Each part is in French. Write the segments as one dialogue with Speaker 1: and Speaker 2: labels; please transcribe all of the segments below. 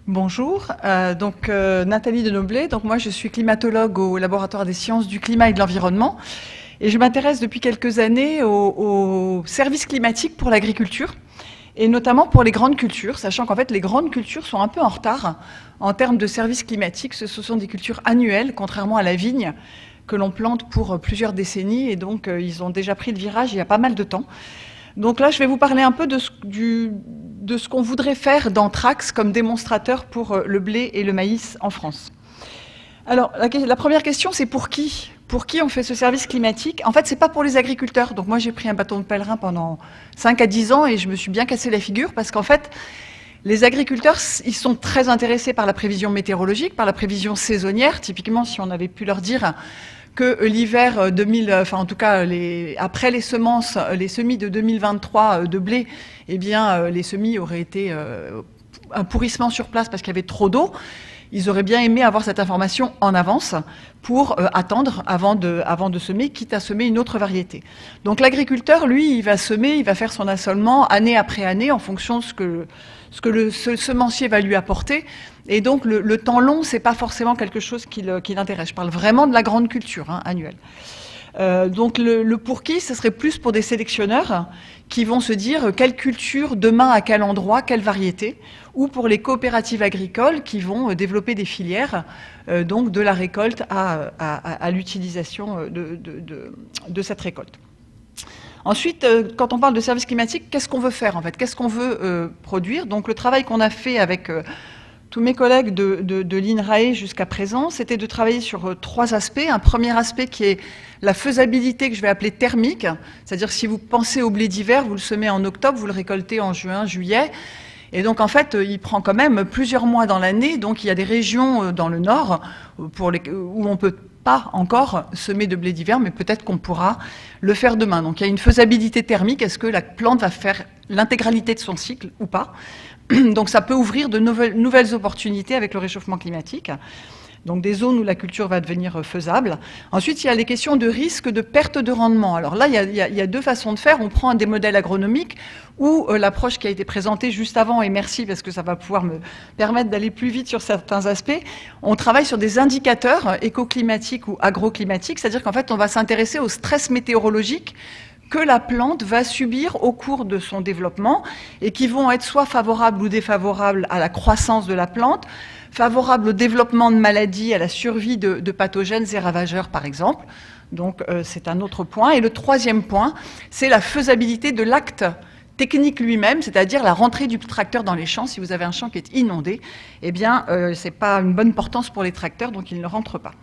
Speaker 1: Bonjour, Nathalie Denoblet. Donc moi je suis climatologue au laboratoire des sciences du climat et de l'environnement et je m'intéresse depuis quelques années aux services climatiques pour l'agriculture et notamment pour les grandes cultures, sachant qu'en fait les grandes cultures sont un peu en retard en termes de services climatiques. Ce sont des cultures annuelles, contrairement à la vigne que l'on plante pour plusieurs décennies et donc ils ont déjà pris le virage il y a pas mal de temps. Donc là, je vais vous parler un peu de ce qu'on voudrait faire dans Trax comme démonstrateur pour le blé et le maïs en France. Alors, la première question, c'est pour qui ? Pour qui on fait ce service climatique ? En fait, c'est pas pour les agriculteurs. Donc moi, j'ai pris un bâton de pèlerin pendant 5 à 10 ans et je me suis bien cassé la figure parce qu'en fait, les agriculteurs, ils sont très intéressés par la prévision météorologique, par la prévision saisonnière. Typiquement, si on avait pu leur dire que l'hiver 2000, enfin en tout cas après les semences, les semis de 2023 de blé, eh bien les semis auraient été un pourrissement sur place parce qu'il y avait trop d'eau. Ils auraient bien aimé avoir cette information en avance pour attendre avant de semer, quitte à semer une autre variété. Donc l'agriculteur, lui, il va semer, il va faire son assolement année après année en fonction de ce que le semencier va lui apporter. Et donc le temps long, c'est pas forcément quelque chose qui l'intéresse. Je parle vraiment de la grande culture annuelle. Donc le pour qui, ce serait plus pour des sélectionneurs qui vont se dire quelle culture demain à quel endroit, quelle variété, ou pour les coopératives agricoles qui vont développer des filières, donc de la récolte à l'utilisation de cette récolte. Ensuite, quand on parle de services climatiques, qu'est-ce qu'on veut faire en fait ? Qu'est-ce qu'on veut produire ? Donc le travail qu'on a fait avec tous mes collègues de l'INRAE jusqu'à présent, c'était de travailler sur 3 aspects. Un premier aspect qui est la faisabilité que je vais appeler thermique, c'est-à-dire si vous pensez au blé d'hiver, vous le semez en octobre, vous le récoltez en juin, juillet. Et donc en fait, il prend quand même plusieurs mois dans l'année. Donc il y a des régions dans le nord où on ne peut pas encore semer de blé d'hiver, mais peut-être qu'on pourra le faire demain. Donc il y a une faisabilité thermique. Est-ce que la plante va faire l'intégralité de son cycle ou pas ? Donc ça peut ouvrir de nouvelles opportunités avec le réchauffement climatique. Donc des zones où la culture va devenir faisable. Ensuite, il y a les questions de risque de perte de rendement. Alors là, il y a 2 façons de faire. On prend des modèles agronomiques ou l'approche qui a été présentée juste avant, et merci parce que ça va pouvoir me permettre d'aller plus vite sur certains aspects. On travaille sur des indicateurs écoclimatiques ou agroclimatiques, c'est-à-dire qu'en fait, on va s'intéresser au stress météorologique que la plante va subir au cours de son développement et qui vont être soit favorables ou défavorables à la croissance de la plante, favorables au développement de maladies, à la survie de pathogènes et ravageurs par exemple. Donc c'est un autre point. Et le 3e point, c'est la faisabilité de l'acte technique lui-même, c'est-à-dire la rentrée du tracteur dans les champs. Si vous avez un champ qui est inondé, eh bien c'est pas une bonne portance pour les tracteurs, donc ils ne rentrent pas.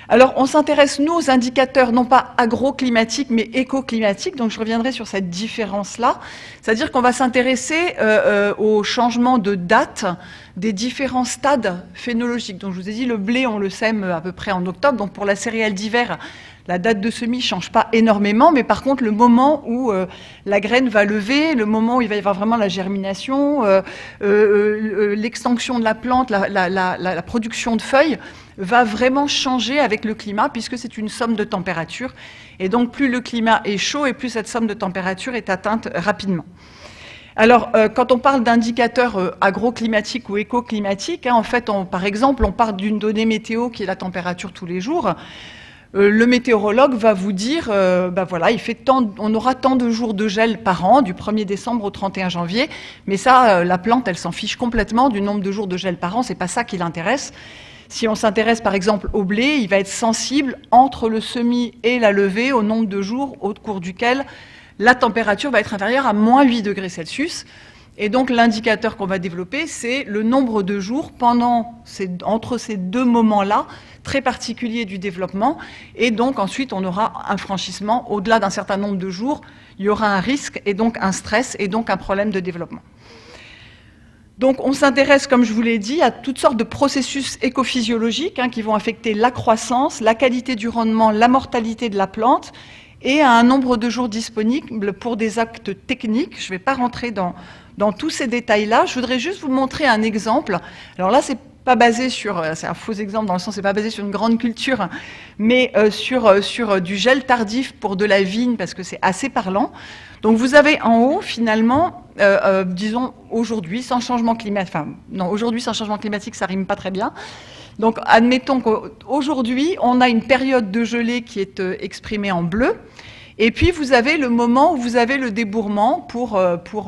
Speaker 1: Alors, on s'intéresse, nous, aux indicateurs, non pas agroclimatiques, mais écoclimatiques. Donc, je reviendrai sur cette différence-là. C'est-à-dire qu'on va s'intéresser au changement de date des différents stades phénologiques. Donc, je vous ai dit, le blé, on le sème à peu près en octobre. Donc, pour la céréale d'hiver, la date de semis ne change pas énormément, mais par contre, le moment où la graine va lever, le moment où il va y avoir vraiment la germination, l'extension de la plante, la production de feuilles, va vraiment changer avec le climat, puisque c'est une somme de température. Et donc, plus le climat est chaud, et plus cette somme de température est atteinte rapidement. Alors, quand on parle d'indicateurs agroclimatiques ou écoclimatiques, en fait, par exemple, on part d'une donnée météo qui est la température tous les jours. Le météorologue va vous dire, voilà, on aura tant de jours de gel par an, du 1er décembre au 31 janvier, mais ça, la plante, elle s'en fiche complètement du nombre de jours de gel par an, c'est pas ça qui l'intéresse. Si on s'intéresse par exemple au blé, il va être sensible entre le semis et la levée au nombre de jours au cours duquel la température va être inférieure à moins 8 degrés Celsius. Et donc l'indicateur qu'on va développer, c'est le nombre de jours entre ces 2 moments-là, très particuliers du développement. Et donc ensuite, on aura un franchissement. Au-delà d'un certain nombre de jours, il y aura un risque et donc un stress et donc un problème de développement. Donc on s'intéresse, comme je vous l'ai dit, à toutes sortes de processus écophysiologiques qui vont affecter la croissance, la qualité du rendement, la mortalité de la plante et à un nombre de jours disponibles pour des actes techniques. Je ne vais pas rentrer dans tous ces détails-là. Je voudrais juste vous montrer un exemple. Alors là, c'est un faux exemple dans le sens c'est pas basé sur une grande culture, mais sur du gel tardif pour de la vigne parce que c'est assez parlant. Donc vous avez en haut finalement disons aujourd'hui, sans changement climatique, enfin non, aujourd'hui sans changement climatique, ça rime pas très bien. Donc admettons qu'aujourd'hui, on a une période de gelée qui est exprimée en bleu, et puis vous avez le moment où vous avez le débourrement pour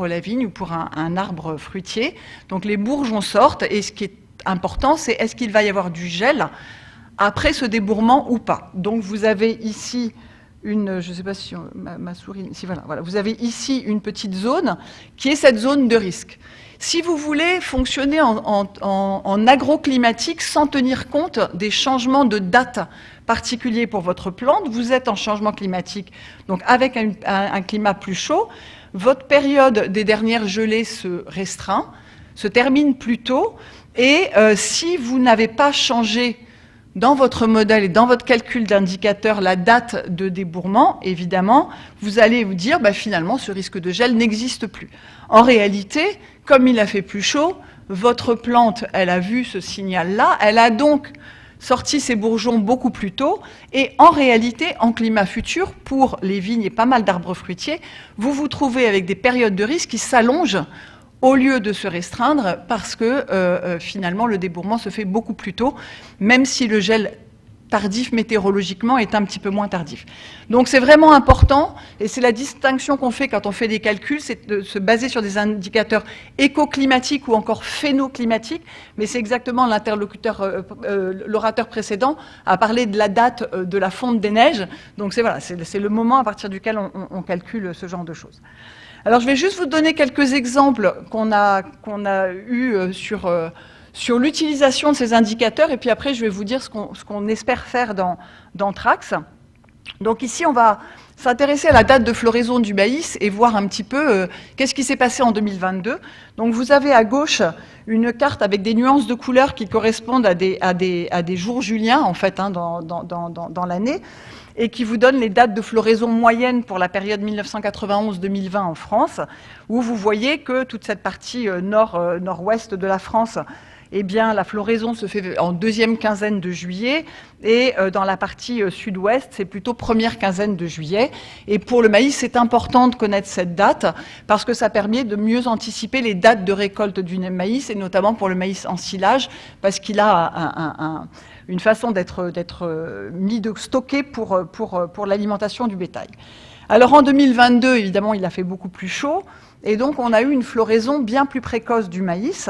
Speaker 1: la vigne ou pour un arbre fruitier. Donc les bourgeons sortent, et ce qui est important, c'est est-ce qu'il va y avoir du gel après ce débourrement ou pas. Donc vous avez ici je ne sais pas si ma souris, si voilà, vous avez ici une petite zone qui est cette zone de risque. Si vous voulez fonctionner en agroclimatique sans tenir compte des changements de date particuliers pour votre plante, vous êtes en changement climatique, donc avec un climat plus chaud, votre période des dernières gelées se restreint, se termine plus tôt, et si vous n'avez pas changé dans votre modèle et dans votre calcul d'indicateur la date de débourrement, évidemment, vous allez vous dire finalement ce risque de gel n'existe plus. En réalité, comme il a fait plus chaud, votre plante, elle a vu ce signal-là, elle a donc sorti ses bourgeons beaucoup plus tôt, et en réalité, en climat futur, pour les vignes et pas mal d'arbres fruitiers, vous vous trouvez avec des périodes de risque qui s'allongent au lieu de se restreindre, parce que finalement le débourrement se fait beaucoup plus tôt, même si le gel tardif météorologiquement est un petit peu moins tardif. Donc c'est vraiment important, et c'est la distinction qu'on fait quand on fait des calculs, c'est de se baser sur des indicateurs écoclimatiques ou encore phénoclimatiques, mais c'est exactement l'orateur précédent a parlé de la date de la fonte des neiges, donc c'est le moment à partir duquel on calcule ce genre de choses. Alors je vais juste vous donner quelques exemples qu'on a eus sur l'utilisation de ces indicateurs, et puis après je vais vous dire ce qu'on espère faire dans Trax. Donc ici on va s'intéresser à la date de floraison du maïs et voir un petit peu qu'est-ce qui s'est passé en 2022. Donc vous avez à gauche une carte avec des nuances de couleurs qui correspondent à des jours juliens en fait dans l'année, et qui vous donne les dates de floraison moyenne pour la période 1991-2020 en France, où vous voyez que toute cette partie nord-ouest de la France, eh bien, la floraison se fait en deuxième quinzaine de juillet, et dans la partie sud-ouest, c'est plutôt première quinzaine de juillet. Et pour le maïs, c'est important de connaître cette date, parce que ça permet de mieux anticiper les dates de récolte du maïs, et notamment pour le maïs en silage, parce qu'il a une façon d'être stocké pour l'alimentation du bétail. Alors en 2022, évidemment, il a fait beaucoup plus chaud, et donc on a eu une floraison bien plus précoce du maïs.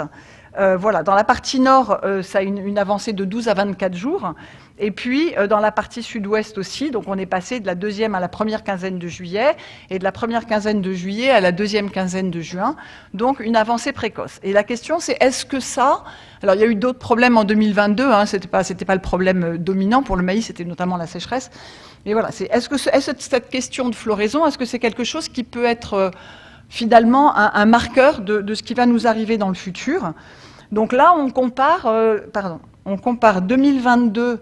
Speaker 1: Voilà, dans la partie nord, ça a une avancée de 12 à 24 jours, et puis dans la partie sud-ouest aussi, donc on est passé de la deuxième à la première quinzaine de juillet, et de la première quinzaine de juillet à la deuxième quinzaine de juin, donc une avancée précoce. Et la question c'est, est-ce que ça... Alors il y a eu d'autres problèmes en 2022, c'était pas le problème dominant pour le maïs, c'était notamment la sécheresse, mais voilà, est-ce que cette question de floraison, est-ce que c'est quelque chose qui peut être finalement un marqueur de ce qui va nous arriver dans le futur? Donc là, on compare 2022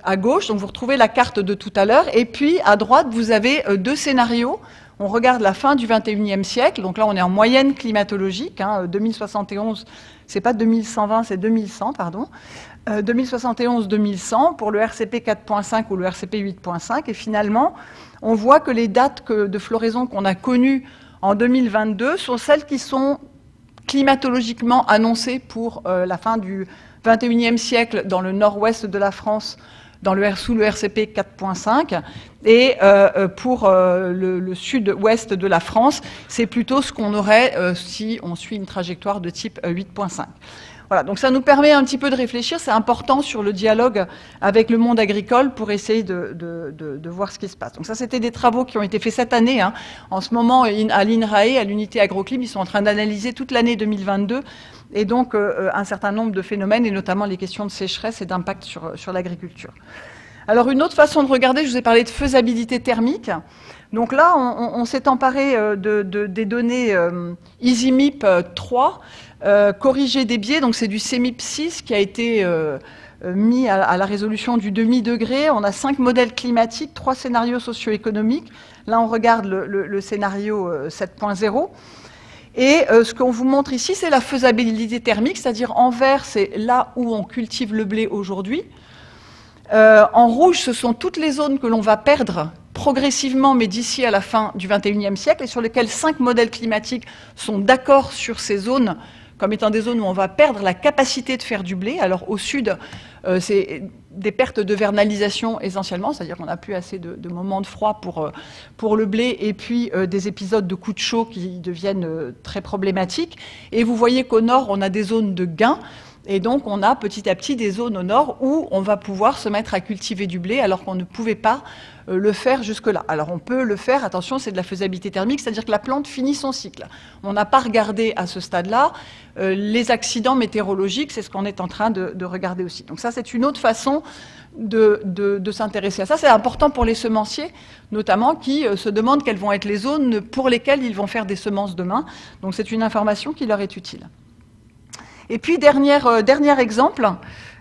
Speaker 1: à gauche, donc vous retrouvez la carte de tout à l'heure, et puis à droite, vous avez deux scénarios. On regarde la fin du XXIe siècle, donc là on est en moyenne climatologique, 2071, c'est pas 2120, c'est 2100, pardon. 2071-2100 pour le RCP 4.5 ou le RCP 8.5, et finalement, on voit que les dates de floraison qu'on a connues en 2022 sont celles qui sont climatologiquement annoncées pour la fin du XXIe siècle dans le nord-ouest de la France, sous le RCP 4.5, et pour le sud-ouest de la France, c'est plutôt ce qu'on aurait si on suit une trajectoire de type 8.5. Voilà, donc ça nous permet un petit peu de réfléchir, c'est important sur le dialogue avec le monde agricole pour essayer de voir ce qui se passe. Donc ça, c'était des travaux qui ont été faits cette année. En ce moment, à l'INRAE, à l'unité Agroclim, ils sont en train d'analyser toute l'année 2022, et donc un certain nombre de phénomènes, et notamment les questions de sécheresse et d'impact sur l'agriculture. Alors une autre façon de regarder, je vous ai parlé de faisabilité thermique. Donc là, on s'est emparé des données EasyMIP 3, corrigé des biais, donc c'est du CMIP 6 qui a été mis à la résolution du demi-degré. On a 5 modèles climatiques, 3 scénarios socio-économiques. Là, on regarde le scénario 7.0. Et ce qu'on vous montre ici, c'est la faisabilité thermique, c'est-à-dire en vert, c'est là où on cultive le blé aujourd'hui. En rouge, ce sont toutes les zones que l'on va perdre progressivement, mais d'ici à la fin du XXIe siècle, et sur lesquels 5 modèles climatiques sont d'accord sur ces zones comme étant des zones où on va perdre la capacité de faire du blé. Alors au sud, c'est des pertes de vernalisation essentiellement, c'est-à-dire qu'on n'a plus assez de moments de froid pour le blé, et puis des épisodes de coups de chaud qui deviennent très problématiques. Et vous voyez qu'au nord, on a des zones de gain, et donc on a petit à petit des zones au nord où on va pouvoir se mettre à cultiver du blé alors qu'on ne pouvait pas le faire jusque-là. Alors on peut le faire, attention, c'est de la faisabilité thermique, c'est-à-dire que la plante finit son cycle. On n'a pas regardé à ce stade-là les accidents météorologiques, c'est ce qu'on est en train de regarder aussi. Donc ça, c'est une autre façon de s'intéresser à ça. C'est important pour les semenciers, notamment, qui se demandent quelles vont être les zones pour lesquelles ils vont faire des semences demain. Donc c'est une information qui leur est utile. Et puis, dernier exemple,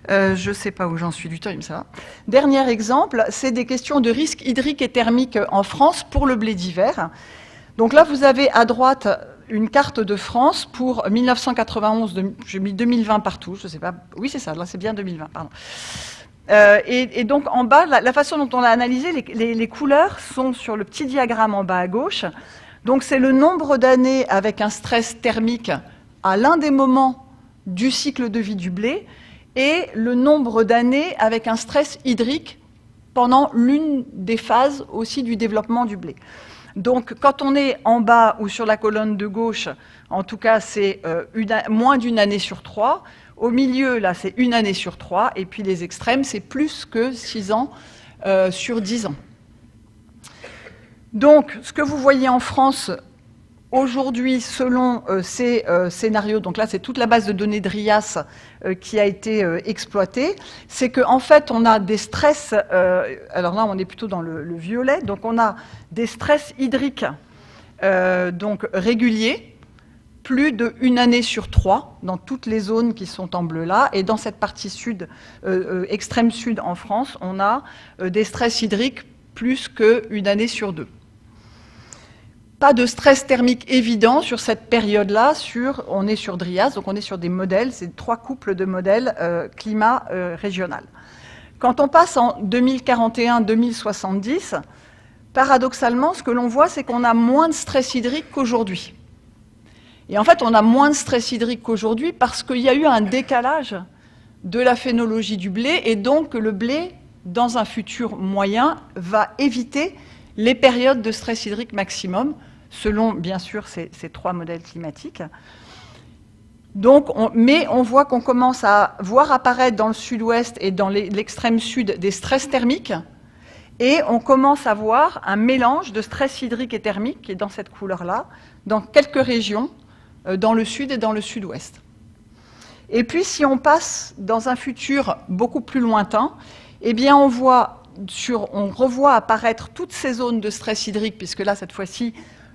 Speaker 1: je ne sais pas où j'en suis du temps, mais ça va. Dernier exemple, c'est des questions de risque hydrique et thermique en France pour le blé d'hiver. Donc là, vous avez à droite une carte de France pour 1991, j'ai mis 2020 partout, je ne sais pas, oui c'est ça, là c'est bien 2020, pardon. Et donc en bas, la façon dont on a analysé, les couleurs sont sur le petit diagramme en bas à gauche. Donc c'est le nombre d'années avec un stress thermique à l'un des moments du cycle de vie du blé et le nombre d'années avec un stress hydrique pendant l'une des phases aussi du développement du blé. Donc quand on est en bas ou sur la colonne de gauche, en tout cas c'est moins d'une année sur 3. Au milieu, là, c'est 1 année sur 3. Et puis les extrêmes, c'est plus que 6 ans sur 10 ans. Donc ce que vous voyez en France aujourd'hui, selon ces scénarios, donc là c'est toute la base de données de RIAS qui a été exploitée, c'est qu'en fait on a des stress, alors là on est plutôt dans le violet, donc on a des stress hydriques donc réguliers, plus d'1 année sur 3 dans toutes les zones qui sont en bleu là, et dans cette partie sud, extrême sud en France, on a des stress hydriques plus qu'1 année sur 2. Pas de stress thermique évident sur cette période-là, on est sur DRIAS, donc on est sur des modèles, c'est 3 couples de modèles climat régional. Quand on passe en 2041-2070, paradoxalement, ce que l'on voit, c'est qu'on a moins de stress hydrique qu'aujourd'hui. Et en fait, on a moins de stress hydrique qu'aujourd'hui parce qu'il y a eu un décalage de la phénologie du blé, et donc le blé, dans un futur moyen, va éviter les périodes de stress hydrique maximum, selon, bien sûr, ces 3 modèles climatiques. Donc, mais on voit qu'on commence à voir apparaître dans le sud-ouest et dans l'extrême sud des stress thermiques, et on commence à voir un mélange de stress hydrique et thermique, qui est dans cette couleur-là, dans quelques régions, dans le sud et dans le sud-ouest. Et puis, si on passe dans un futur beaucoup plus lointain, eh bien, on revoit apparaître toutes ces zones de stress hydrique, puisque là, cette fois-ci,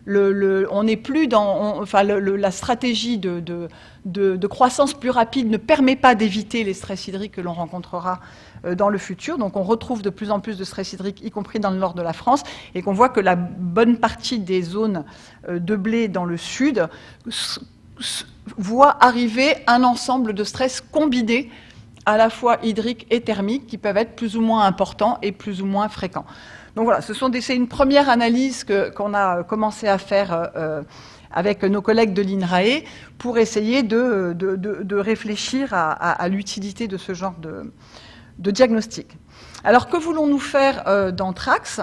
Speaker 1: on n'est plus dans... la stratégie de croissance plus rapide ne permet pas d'éviter les stress hydriques que l'on rencontrera dans le futur. Donc, on retrouve de plus en plus de stress hydrique, y compris dans le nord de la France, et qu'on voit que la bonne partie des zones de blé dans le sud voit arriver un ensemble de stress combinés, à la fois hydriques et thermiques, qui peuvent être plus ou moins importants et plus ou moins fréquents. Donc voilà, c'est une première analyse qu'on a commencé à faire avec nos collègues de l'INRAE pour essayer de réfléchir à l'utilité de ce genre de diagnostic. Alors, que voulons-nous faire dans TRAX ?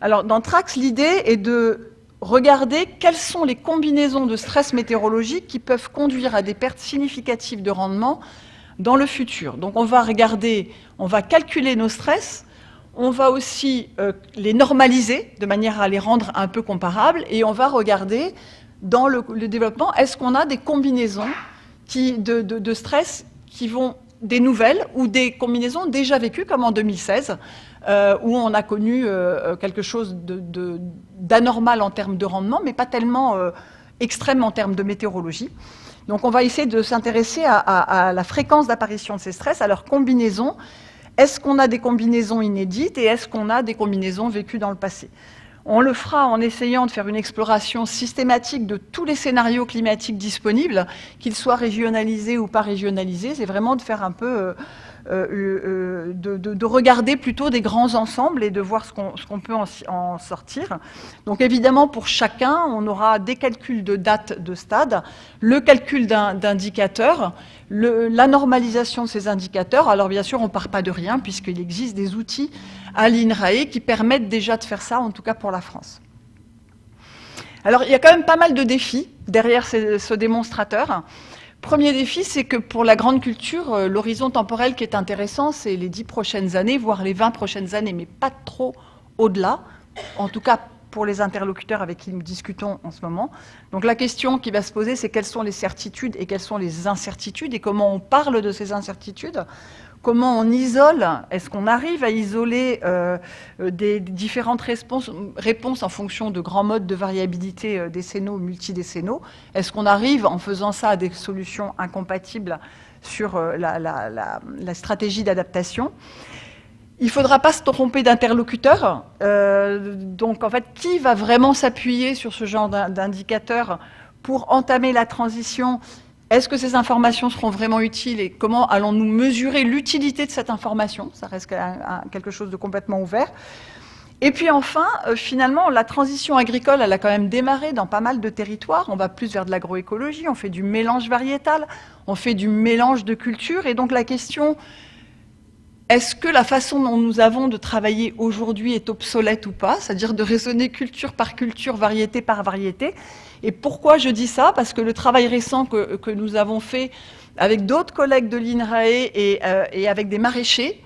Speaker 1: Alors, dans TRAX, l'idée est de regarder quelles sont les combinaisons de stress météorologiques qui peuvent conduire à des pertes significatives de rendement dans le futur. Donc on va calculer nos stress, on va aussi les normaliser de manière à les rendre un peu comparables, et on va regarder dans le développement, est-ce qu'on a des combinaisons de stress qui vont des nouvelles ou des combinaisons déjà vécues, comme en 2016, où on a connu quelque chose d'anormal en termes de rendement, mais pas tellement extrême en termes de météorologie. Donc on va essayer de s'intéresser à la fréquence d'apparition de ces stress, à leur combinaison. Est-ce qu'on a des combinaisons inédites et est-ce qu'on a des combinaisons vécues dans le passé ? On le fera en essayant de faire une exploration systématique de tous les scénarios climatiques disponibles, qu'ils soient régionalisés ou pas régionalisés. C'est vraiment de faire un peu de regarder plutôt des grands ensembles et de voir ce qu'on peut en sortir. Donc évidemment, pour chacun, on aura des calculs de date de stade, le calcul d'indicateurs, la normalisation de ces indicateurs. Alors bien sûr, on ne part pas de rien, puisqu'il existe des outils à l'INRAE qui permettent déjà de faire ça, en tout cas pour la France. Alors il y a quand même pas mal de défis derrière ce démonstrateur. Premier défi, c'est que pour la grande culture, l'horizon temporel qui est intéressant, c'est les 10 prochaines années, voire les 20 prochaines années, mais pas trop au-delà, en tout cas pour les interlocuteurs avec qui nous discutons en ce moment. Donc la question qui va se poser, c'est quelles sont les certitudes et quelles sont les incertitudes, et comment on parle de ces incertitudes, comment on isole, est-ce qu'on arrive à isoler des différentes réponses en fonction de grands modes de variabilité décennaux, multidécennaux? Est-ce qu'on arrive, en faisant ça, à des solutions incompatibles sur la stratégie d'adaptation? Il ne faudra pas se tromper d'interlocuteur. Donc, en fait, qui va vraiment s'appuyer sur ce genre d'indicateur pour entamer la transition? Est-ce que ces informations seront vraiment utiles et comment allons-nous mesurer l'utilité de cette information? Ça reste quelque chose de complètement ouvert. Et puis enfin, finalement, la transition agricole, elle a quand même démarré dans pas mal de territoires. On va plus vers de l'agroécologie, on fait du mélange variétal, on fait du mélange de cultures. Et donc la question, est-ce que la façon dont nous avons de travailler aujourd'hui est obsolète ou pas? C'est-à-dire de raisonner culture par culture, variété par variété. Et pourquoi je dis ça? Parce que le travail récent que nous avons fait avec d'autres collègues de l'INRAE et avec des maraîchers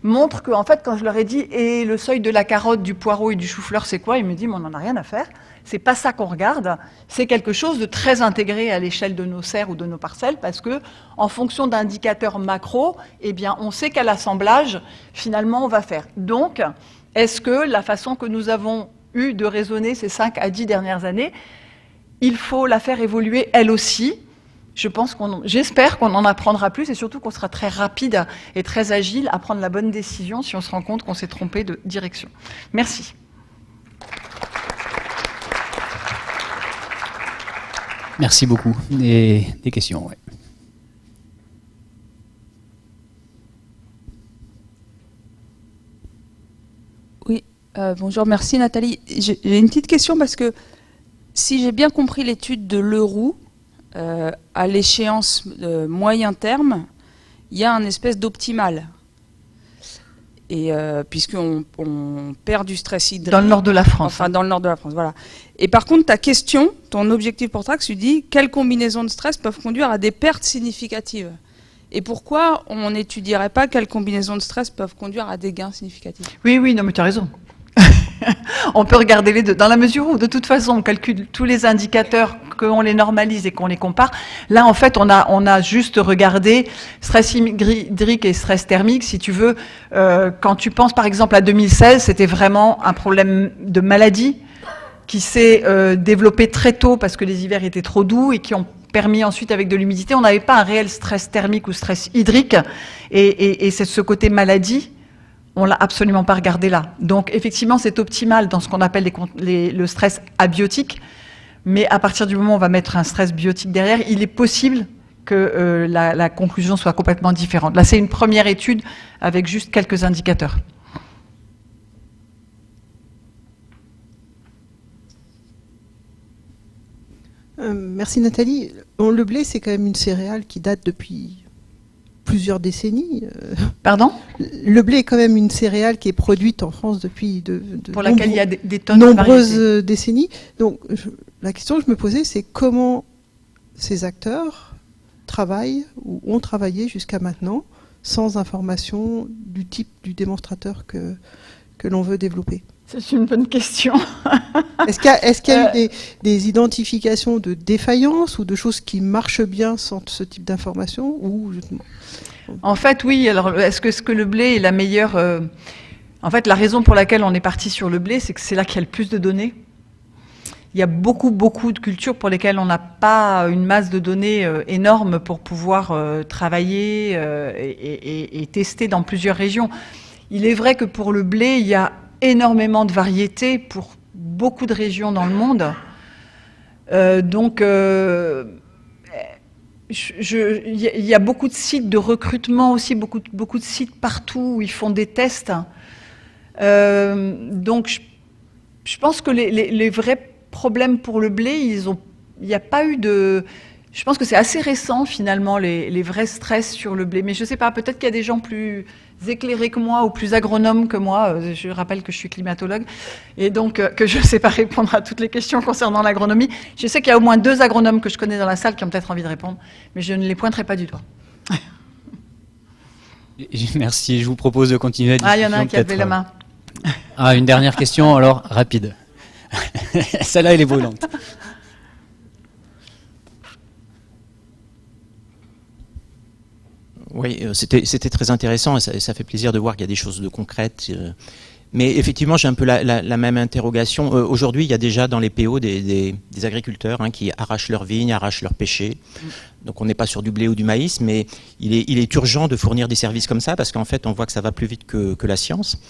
Speaker 1: montre qu'en fait, quand je leur ai dit « et le seuil de la carotte, du poireau et du chou-fleur, c'est quoi ?» Ils me disent « mais on n'en a rien à faire, c'est pas ça qu'on regarde, c'est quelque chose de très intégré à l'échelle de nos serres ou de nos parcelles, parce que en fonction d'indicateurs macro, eh bien, on sait quel assemblage, finalement, on va faire. » Donc, est-ce que la façon que nous avons eu de raisonner ces 5 à 10 dernières années, il faut la faire évoluer elle aussi? J'espère qu'on en apprendra plus et surtout qu'on sera très rapide et très agile à prendre la bonne décision si on se rend compte qu'on s'est trompé de direction. Merci.
Speaker 2: Merci beaucoup. Des questions, ouais.
Speaker 3: Oui, bonjour, merci Nathalie. J'ai une petite question parce que si j'ai bien compris l'étude de Leroux, à l'échéance moyen terme, il y a un espèce d'optimal. Et puisqu'on perd du stress hydrique.
Speaker 1: Dans le nord de la France.
Speaker 3: Enfin, dans le nord de la France, voilà. Et par contre, ta question, ton objectif pour Trax, tu dis quelles combinaisons de stress peuvent conduire à des pertes significatives? Et pourquoi on n'étudierait pas quelles combinaisons de stress peuvent conduire à des gains significatifs?
Speaker 1: Oui, non, mais tu as raison. On peut regarder les deux. Dans la mesure où, de toute façon, on calcule tous les indicateurs, qu'on les normalise et qu'on les compare. Là, en fait, on a juste regardé stress hydrique et stress thermique, si tu veux. Quand tu penses, par exemple, à 2016, c'était vraiment un problème de maladie qui s'est développé très tôt parce que les hivers étaient trop doux et qui ont permis ensuite, avec de l'humidité, on n'avait pas un réel stress thermique ou stress hydrique. Et c'est ce côté maladie, on l'a absolument pas regardé là. Donc effectivement, c'est optimal dans ce qu'on appelle le stress abiotique, mais à partir du moment où on va mettre un stress biotique derrière, il est possible que la conclusion soit complètement différente. Là, c'est une première étude avec juste quelques indicateurs.
Speaker 4: Merci Nathalie. Le blé, c'est quand même une céréale qui date depuis plusieurs décennies.
Speaker 1: Pardon ?
Speaker 4: Le blé est quand même une céréale qui est produite en France depuis
Speaker 1: pour laquelle il y a des tonnes
Speaker 4: nombreuses décennies. Donc la question que je me posais, c'est comment ces acteurs travaillent ou ont travaillé jusqu'à maintenant sans information du type du démonstrateur que l'on veut développer.
Speaker 1: C'est une bonne question.
Speaker 4: Est-ce qu'il y a eu des identifications de défaillances ou de choses qui marchent bien sans ce type d'information ou...
Speaker 1: En fait, oui. Alors, est-ce que le blé est la meilleure... En fait, la raison pour laquelle on est parti sur le blé, c'est que c'est là qu'il y a le plus de données. Il y a beaucoup de cultures pour lesquelles on n'a pas une masse de données énorme pour pouvoir travailler et tester dans plusieurs régions. Il est vrai que pour le blé, il y a énormément de variétés pour beaucoup de régions dans le monde. Donc, il y a beaucoup de sites de recrutement aussi, beaucoup de sites partout où ils font des tests. Donc, je pense que les vrais problèmes pour le blé, il n'y a pas eu de... Je pense que c'est assez récent, finalement, les vrais stress sur le blé. Mais je ne sais pas, peut-être qu'il y a des gens plus éclairés que moi ou plus agronomes que moi. Je rappelle que je suis climatologue et donc que je ne sais pas répondre à toutes les questions concernant l'agronomie. Je sais qu'il y a au moins 2 agronomes que je connais dans la salle qui ont peut-être envie de répondre, mais je ne les pointerai pas du doigt.
Speaker 2: Merci, je vous propose de continuer la discussion.
Speaker 1: Ah, il y en a un qui a levé la main.
Speaker 2: Ah, une dernière question, alors, rapide. Celle-là, elle est brûlante.
Speaker 5: Oui, c'était très intéressant et ça fait plaisir de voir qu'il y a des choses de concrètes. Mais effectivement, j'ai un peu la même interrogation. Aujourd'hui, il y a déjà dans les PO des agriculteurs qui arrachent leurs vignes, arrachent leurs pêchers. Donc on n'est pas sur du blé ou du maïs, mais il est urgent de fournir des services comme ça parce qu'en fait, on voit que ça va plus vite que la science.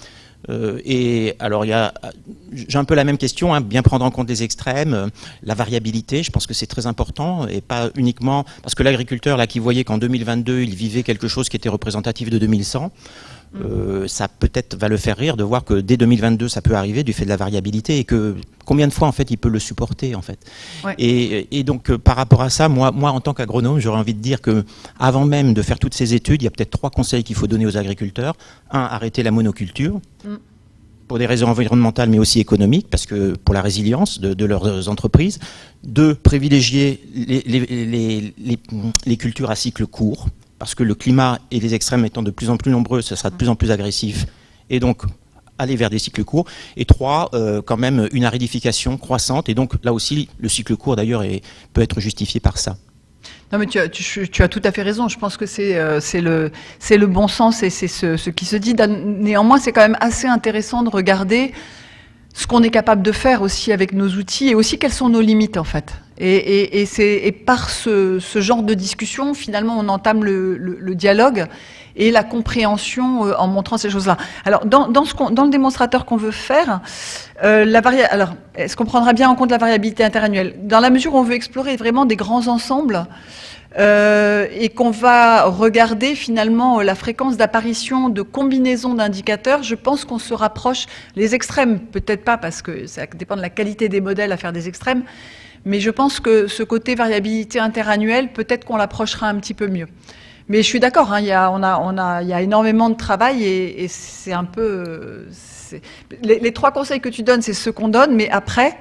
Speaker 5: Et alors, j'ai un peu la même question, bien prendre en compte les extrêmes, la variabilité, je pense que c'est très important, et pas uniquement, parce que l'agriculteur, là, qui voyait qu'en 2022, il vivait quelque chose qui était représentatif de 2100, ça peut-être va le faire rire de voir que dès 2022, ça peut arriver du fait de la variabilité, et que combien de fois, en fait, il peut le supporter, en fait. Ouais. Et donc, par rapport à ça, moi, en tant qu'agronome, j'aurais envie de dire que avant même de faire toutes ces études, il y a peut-être 3 conseils qu'il faut donner aux agriculteurs. 1, arrêter la monoculture. Pour des raisons environnementales mais aussi économiques, parce que pour la résilience de leurs entreprises. 2, privilégier les cultures à cycle court, parce que le climat et les extrêmes étant de plus en plus nombreux, ça sera de plus en plus agressif, et donc aller vers des cycles courts. Et 3, quand même une aridification croissante, et donc là aussi le cycle court d'ailleurs peut être justifié par ça.
Speaker 1: Non, mais tu as tout à fait raison. Je pense que c'est le bon sens et c'est ce qui se dit. Néanmoins, c'est quand même assez intéressant de regarder ce qu'on est capable de faire aussi avec nos outils et aussi quelles sont nos limites, en fait. Et par ce genre de discussion, finalement, on entame le dialogue et la compréhension en montrant ces choses-là. Alors, dans le démonstrateur qu'on veut faire, alors, est-ce qu'on prendra bien en compte la variabilité interannuelle? Dans la mesure où on veut explorer vraiment des grands ensembles, et qu'on va regarder finalement la fréquence d'apparition de combinaisons d'indicateurs, je pense qu'on se rapproche, les extrêmes, peut-être pas, parce que ça dépend de la qualité des modèles à faire des extrêmes, mais je pense que ce côté variabilité interannuelle, peut-être qu'on l'approchera un petit peu mieux. Mais je suis d'accord, il y a énormément de travail et c'est un peu... Les 3 conseils que tu donnes, c'est ceux qu'on donne, mais après,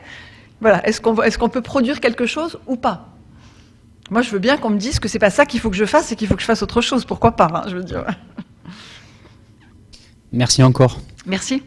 Speaker 1: voilà, est-ce qu'on peut produire quelque chose ou pas? Moi, je veux bien qu'on me dise que c'est pas ça qu'il faut que je fasse et qu'il faut que je fasse autre chose. Pourquoi pas, je veux dire.
Speaker 2: Merci encore.
Speaker 1: Merci.